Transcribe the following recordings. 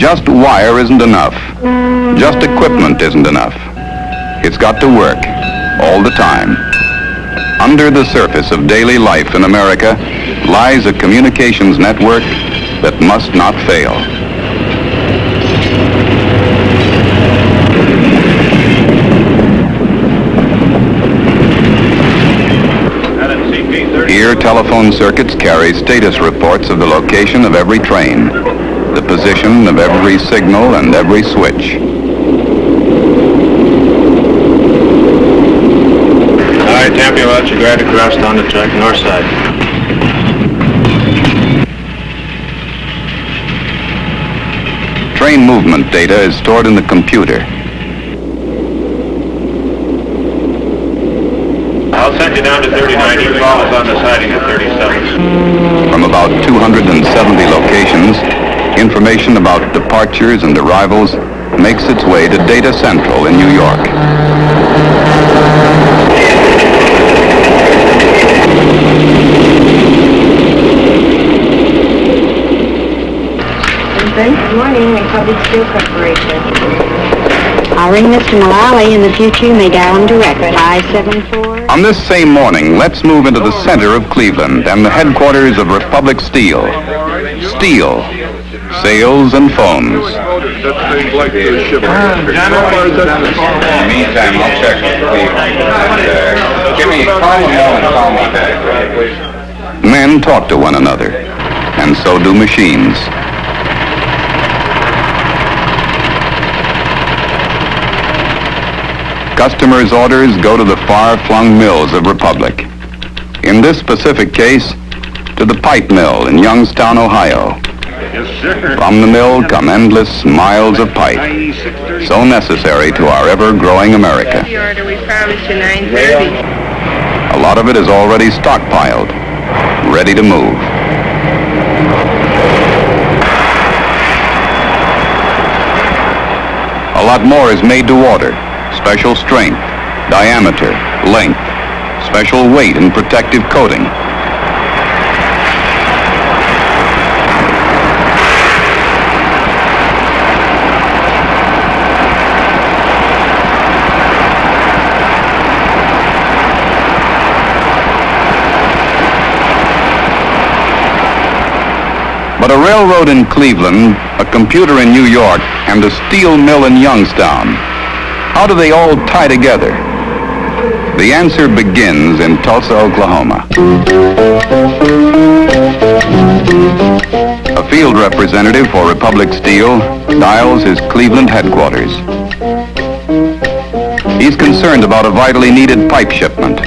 Just wire isn't enough. Just equipment isn't enough. It's got to work all the time. Under the surface of daily life in America lies a communications network that must not fail. Here, telephone circuits carry status reports of the location of every train, the position of every signal and every switch. All right, Tampa, why don't you grab across down the track north side. Train movement data is stored in the computer. I'll send you down to 39. You follow us on the siding at 37. From about 270 locations, information about departures and arrivals makes its way to Data Central in New York. Good morning, Republic Steel Corporation. I'll ring Mr. Mullally. In the future, you may dial him direct, 574. On this same morning, let's move into the center of Cleveland and the headquarters of Republic Steel. Steel, sales and phones. In the meantime, I'll check with Cleveland. Give me call and call me back, please. Men talk to one another, and so do machines. Customers' orders go to the far-flung mills of Republic. In this specific case, to the pipe mill in Youngstown, Ohio. From the mill come endless miles of pipe, so necessary to our ever-growing America. The order we promised you 9:30. A lot of it is already stockpiled, ready to move. A lot more is made to order. Special strength, diameter, length, special weight and protective coating. But a railroad in Cleveland, a computer in New York, and a steel mill in Youngstown, how do they all tie together? The answer begins in Tulsa, Oklahoma. A field representative for Republic Steel dials his Cleveland headquarters. He's concerned about a vitally needed pipe shipment.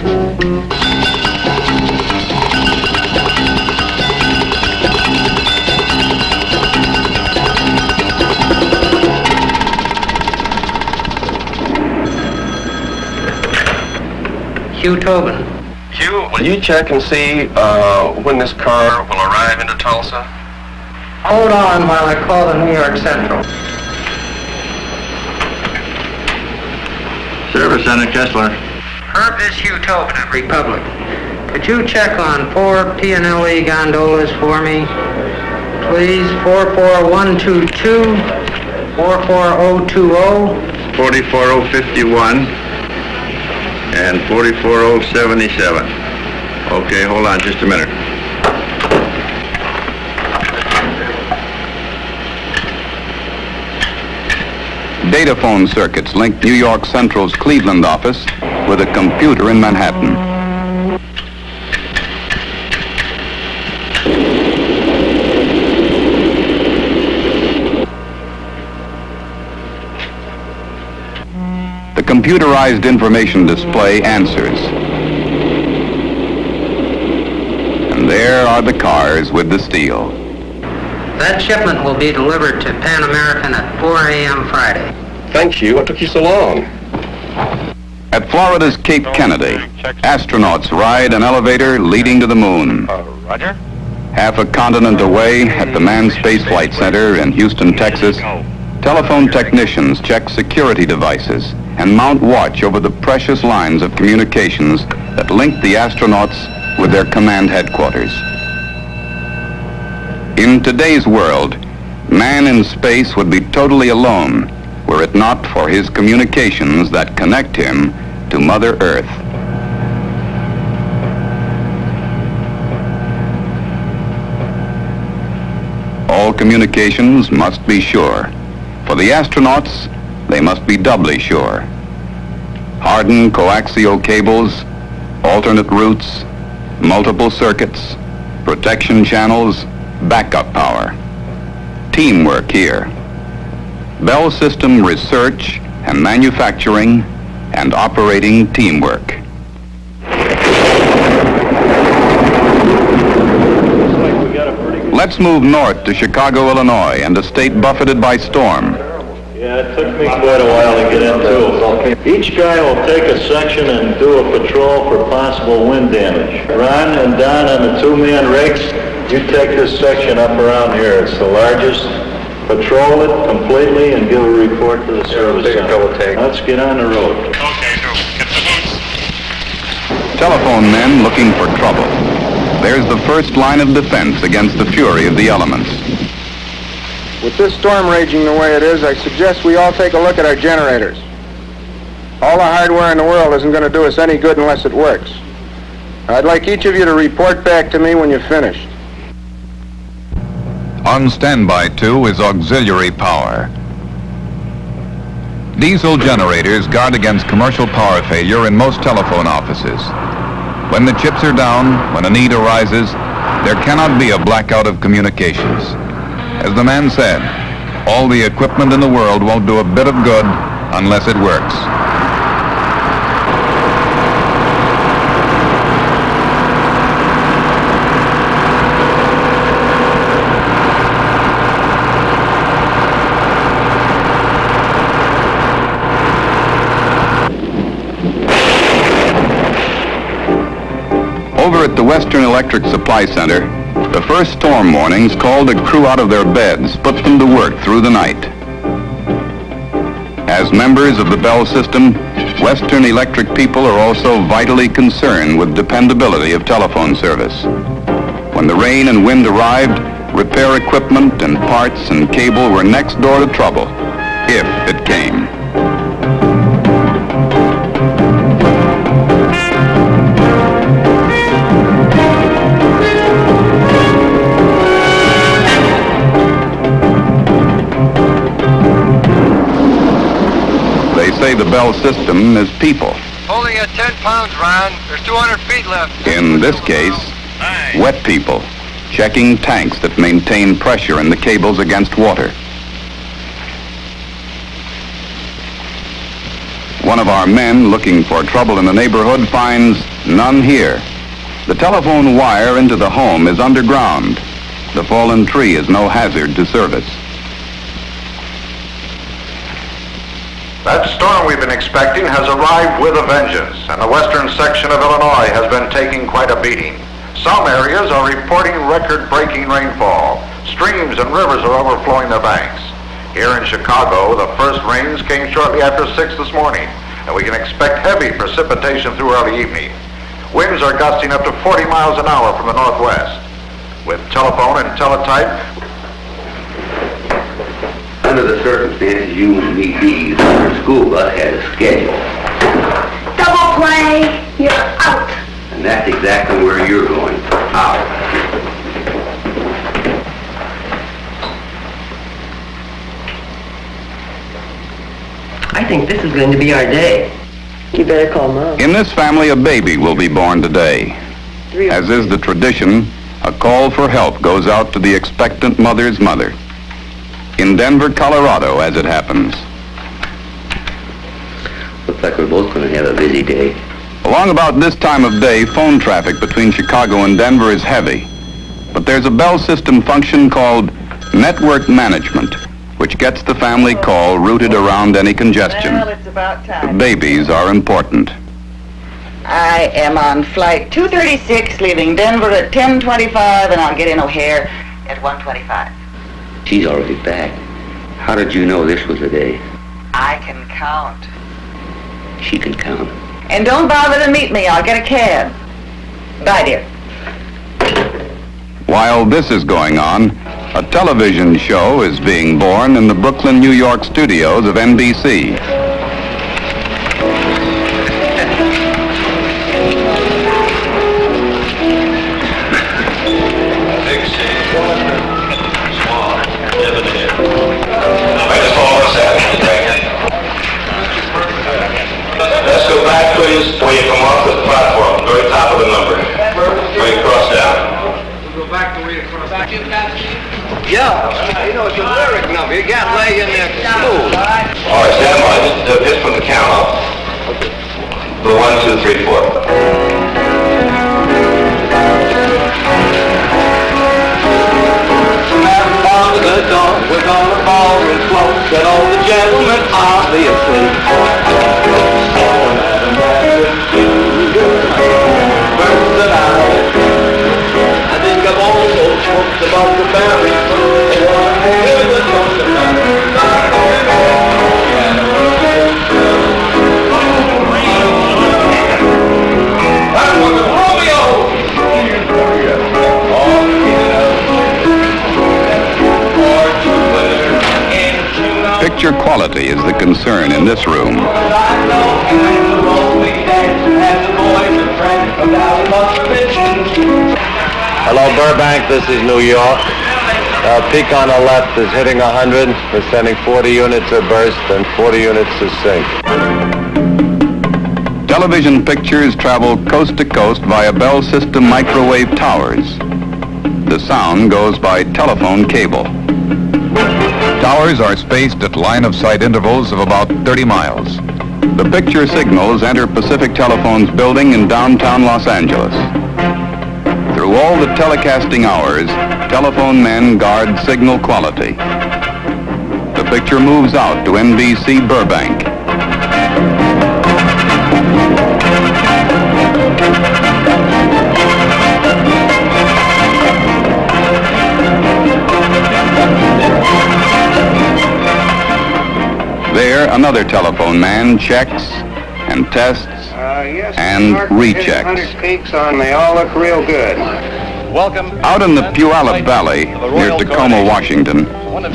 Hugh Tobin. Hugh, will you check and see when this car will arrive into Tulsa? Hold on while I call the New York Central. Service Center, Kessler. Herb, this Hugh Tobin at Republic. Could you check on 4 P&LE gondolas for me? Please, 44122, 44020. 44051 and 44077. Okay, hold on just a minute. Data phone circuits link New York Central's Cleveland office with a computer in Manhattan. The computerized information display answers. And there are the cars with the steel. That shipment will be delivered to Pan American at 4 a.m. Friday. Thanks, Hugh. What took you so long? At Florida's Cape Kennedy, astronauts ride an elevator leading to the moon. Roger. Half a continent away at the Manned Space Flight Center in Houston, Texas, telephone technicians check security devices and mount watch over the precious lines of communications that link the astronauts with their command headquarters. In today's world, Man in space would be totally alone were it not for his communications that connect him to Mother Earth. All communications must be sure. For the astronauts, they must be doubly sure. Hardened coaxial cables, alternate routes, multiple circuits, protection channels, backup power. Teamwork here. Bell System research and manufacturing and operating teamwork. Let's move north to Chicago, Illinois, and a state buffeted by storm. Yeah, it took me quite a while to get into. Each guy will take a section and do a patrol for possible wind damage. Ron and Don on the two-man rigs, you take this section up around here. It's the largest. Patrol it completely and give a report to the service center. Let's get on the road. Okay, so get the boots. Telephone men looking for trouble. There's the first line of defense against the fury of the elements. With this storm raging the way it is, I suggest we all take a look at our generators. All the hardware in the world isn't going to do us any good unless it works. I'd like each of you to report back to me when you're finished. On standby, too, is auxiliary power. Diesel generators guard against commercial power failure in most telephone offices. When the chips are down, when a need arises, there cannot be a blackout of communications. As the man said, all the equipment in the world won't do a bit of good unless it works. Over at the Western Electric Supply Center, the first storm warnings called the crew out of their beds, put them to work through the night. As members of the Bell System, Western Electric people are also vitally concerned with dependability of telephone service. When the rain and wind arrived, repair equipment and parts and cable were next door to trouble, if it came. Say the Bell System is people. Holding at 10 pounds, Ron. There's 200 feet left. In this case, wet people, checking tanks that maintain pressure in the cables against water. One of our men looking for trouble in the neighborhood finds none here. The telephone wire into the home is underground. The fallen tree is no hazard to service. That storm we've been expecting has arrived with a vengeance, and the western section of Illinois has been taking quite a beating. Some areas are reporting record-breaking rainfall. Streams and rivers are overflowing their banks. Here in Chicago, the first rains came shortly after 6 this morning, and we can expect heavy precipitation through early evening. Winds are gusting up to 40 miles an hour from the northwest. With telephone and teletype, under the circumstances you and me bees on our school bus had a schedule. Double play, you're out. And that's exactly where you're going, out. I think this is going to be our day. You better call Mom. In this family, a baby will be born today. As is the tradition, a call for help goes out to the expectant mother's mother. In Denver, Colorado, as it happens. Looks like we're both going to have a busy day. Along about this time of day, phone traffic between Chicago and Denver is heavy. But there's a Bell System function called network management, which gets the family call routed around any congestion. Well, it's about time. The babies are important. I am on flight 236, leaving Denver at 10:25, and I'll get in O'Hare at 1:25. She's already back. How did you know this was the day? I can count. She can count. And don't bother to meet me. I'll get a cab. Bye, dear. While this is going on, A television show is being born in the Brooklyn, New York studios of NBC. Let's go back, please, when you come off the platform, very top of the number. Where you cross down. Go back to where you cross. Yeah, you know, it's a lyric number. You can't lay in there smooth. All right, stand by. Just from the count off. The 1, 2, 3, 4. On the dawn, we're gonna ball and float. Get all the gentlemen obviously. First that I think I've also smoked about the berry. Picture quality is the concern in this room. Hello, Burbank. This is New York. Peak on the left is hitting 100. We're sending 40 units a burst and 40 units a sync. Television pictures travel coast to coast via Bell System microwave towers. The sound goes by telephone cable. Towers are spaced at line-of-sight intervals of about 30 miles. The picture signals enter Pacific Telephone's building in downtown Los Angeles. Through all the telecasting hours, telephone men guard signal quality. The picture moves out to NBC Burbank. There, another telephone man checks and tests and rechecks. 100 peaks on, they all look real good. Welcome. Out in the Puyallup Valley, near Tacoma, Washington,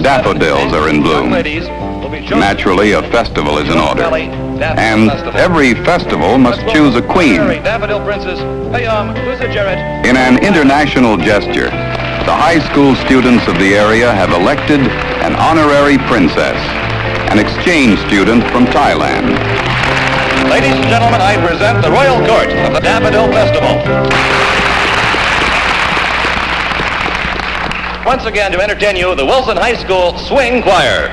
daffodils are in bloom. Naturally, a festival is in order. And every festival must choose a queen. In an international gesture, the high school students of the area have elected an honorary princess, an exchange student from Thailand. Ladies and gentlemen, I present the Royal Court of the Daffodil Festival. Once again, to entertain you, the Wilson High School Swing Choir.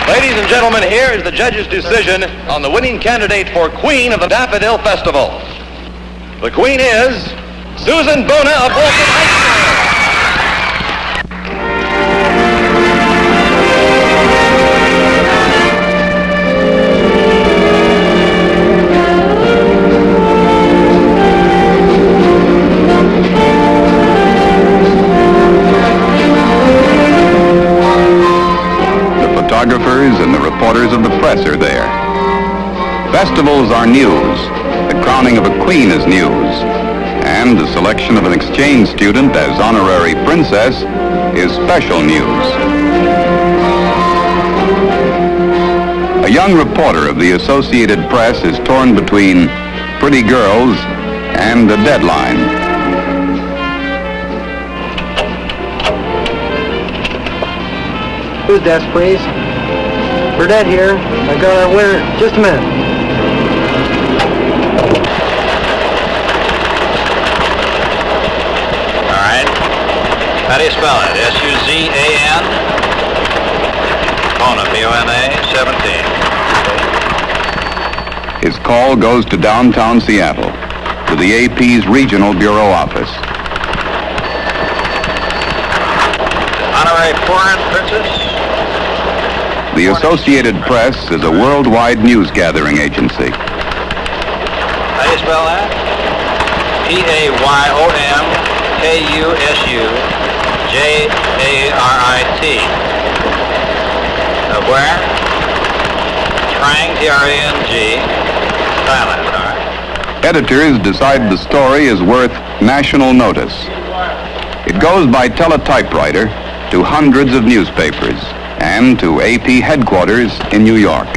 Ladies and gentlemen, here is the judge's decision on the winning candidate for Queen of the Daffodil Festival. The Queen is Susan Bona of Wilson High School. Photographers and the reporters of the press are there. Festivals are news. The crowning of a queen is news. And the selection of an exchange student as honorary princess is special news. A young reporter of the Associated Press is torn between pretty girls and a deadline. Who's desk, please? Burdette here. I got our winner. Just a minute. All right. How do you spell it? S-U-Z-A-N? Bona, B-O-N-A, 17. His call goes to downtown Seattle, to the AP's regional bureau office. Honorary foreign princess? The Associated Press is a worldwide news gathering agency. How do you spell that? P-A-Y-O-N-K-U-S-U J-A-R-I-T. Where? Trang, T-R-A-N-G. Silent, all right. Editors decide the story is worth national notice. It goes by teletypewriter to hundreds of newspapers and to AP headquarters in New York.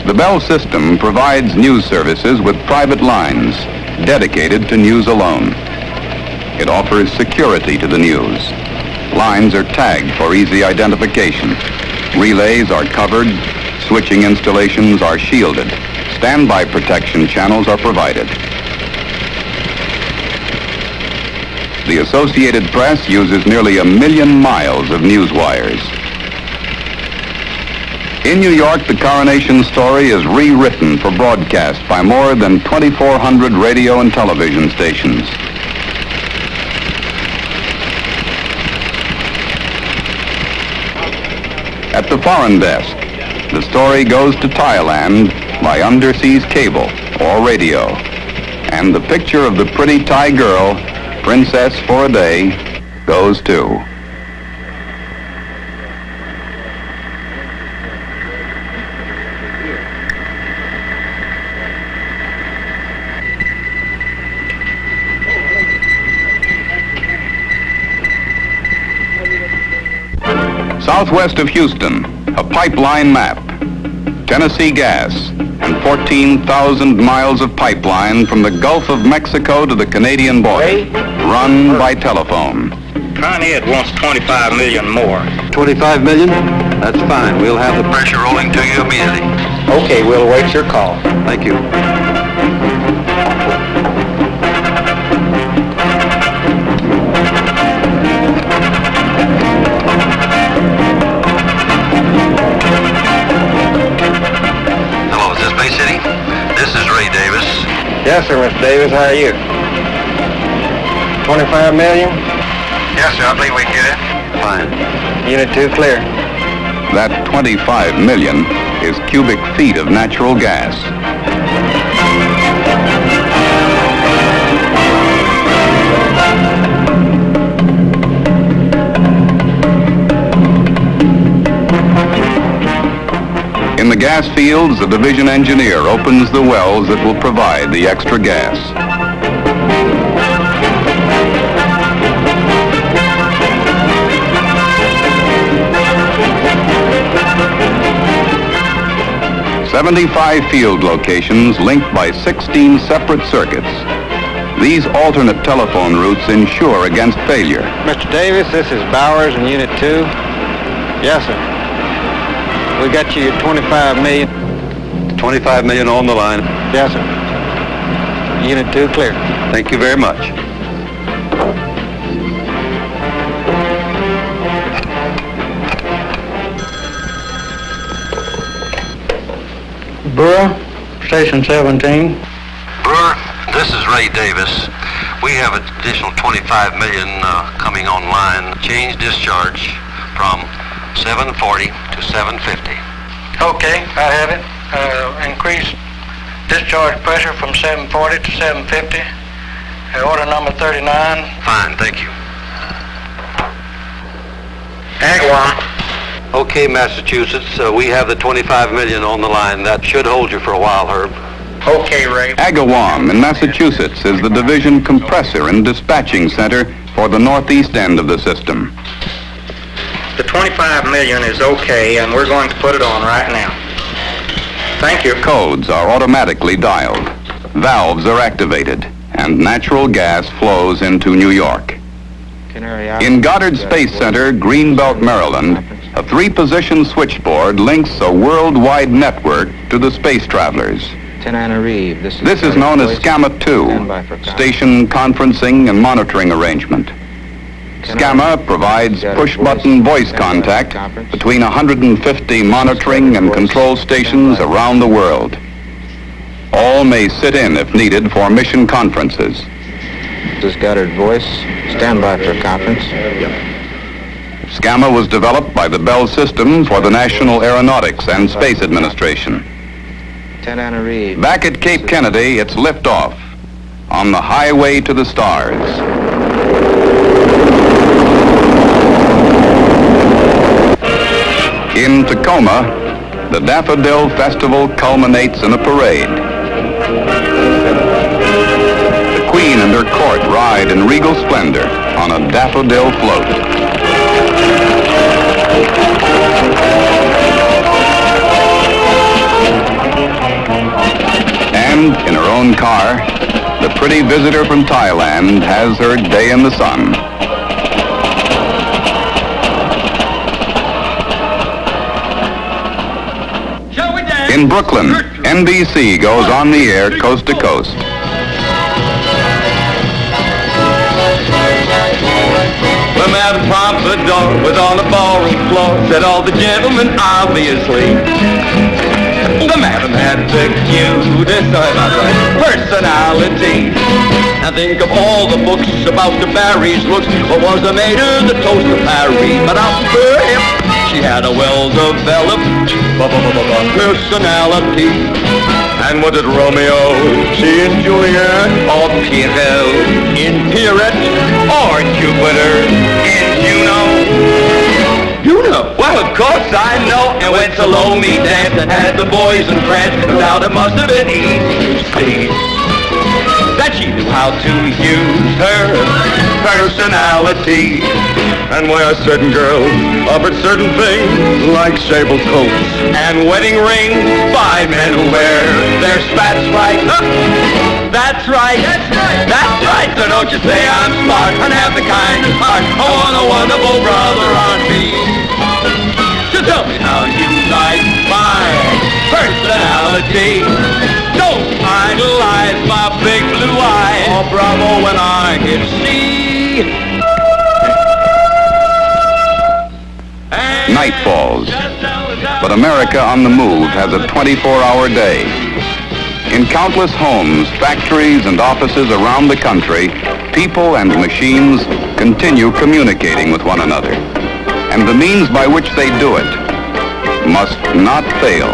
The Bell system provides news services with private lines dedicated to news alone. It offers security to the news. Lines are tagged for easy identification. Relays are covered. Switching installations are shielded. Standby protection channels are provided. The Associated Press uses nearly 1 million miles of news wires. In New York, the coronation story is rewritten for broadcast by more than 2,400 radio and television stations. At the foreign desk, the story goes to Thailand by underseas cable or radio. And the picture of the pretty Thai girl, Princess for a Day, goes too. Southwest of Houston, a pipeline map. Tennessee Gas and 14,000 miles of pipeline from the Gulf of Mexico to the Canadian border, run by telephone. Con Ed wants 25 million more. 25 million? That's fine. We'll have the pressure rolling to you immediately. Okay, we'll await your call. Thank you. Yes, sir, Mr. Davis. How are you? 25 million? Yes, sir, I believe we can get it. Fine. Unit 2 clear. That 25 million is cubic feet of natural gas. In the gas fields, the division engineer opens the wells that will provide the extra gas. "75 field locations linked by 16 separate circuits. These alternate telephone routes ensure against failure." Mr. Davis, this is Bowers in Unit 2. Yes, sir. We got you your 25 million. 25 million on the line. Yes, sir. Unit 2 clear. Thank you very much. Brewer, Station 17. Brewer, this is Ray Davis. We have additional 25 million coming online. Change discharge from 740 to 750. Okay, I have it. Increase discharge pressure from 740 to 750. Order number 39. Fine, thank you. Agawam. Okay, Massachusetts, we have the 25 million on the line. That should hold you for a while, Herb. Okay, Ray. Agawam in Massachusetts is the division compressor and dispatching center for the northeast end of the system. The 25 million is okay, and we're going to put it on right now. Thank you. Codes are automatically dialed. Valves are activated, and natural gas flows into New York. In Goddard Space Center, Greenbelt, Maryland, a 3-position switchboard links a worldwide network to the space travelers. This is known as SCAMA 2, Station Conferencing and Monitoring Arrangement. SCAMA provides push-button voice contact between 150 monitoring and control stations around the world. All may sit in if needed for mission conferences. This is Goddard Voice. Stand by for a conference. SCAMA was developed by the Bell System for the National Aeronautics and Space Administration. Back at Cape Kennedy, it's liftoff on the highway to the stars. In Tacoma, the Daffodil Festival culminates in a parade. The Queen and her court ride in regal splendor on a daffodil float. And in her own car, the pretty visitor from Thailand has her day in the sun. In Brooklyn, NBC goes on the air coast to coast. The Madam Pompadour was on the ballroom floor, said all the gentlemen, obviously. The Madam had the cutest personality. Now think of all the books about the Barry's looks. What was the mater, the toast of Harry? But out for him, she had a well-developed personality. And what did Romeo, she and Juliet, or Pierrot in Pierrette, or Jupiter in Juno? Juno? Well, of course I know. And when Salome danced and had the boys in France, no doubt it must have been easy to see that she knew how to use her personality. And why certain girls offered certain things like sable coats and wedding rings by men who wear their spats right. That's right. That's right. That's right. So don't you say I'm smart and have the kind of heart. I want a wonderful brother on me. So tell me how you like my personality. Don't idolize my big blue eye. Oh, bravo when I can see. Night falls, but America on the move has a 24-hour day. In countless homes, factories, and offices around the country, people and machines continue communicating with one another. And the means by which they do it must not fail.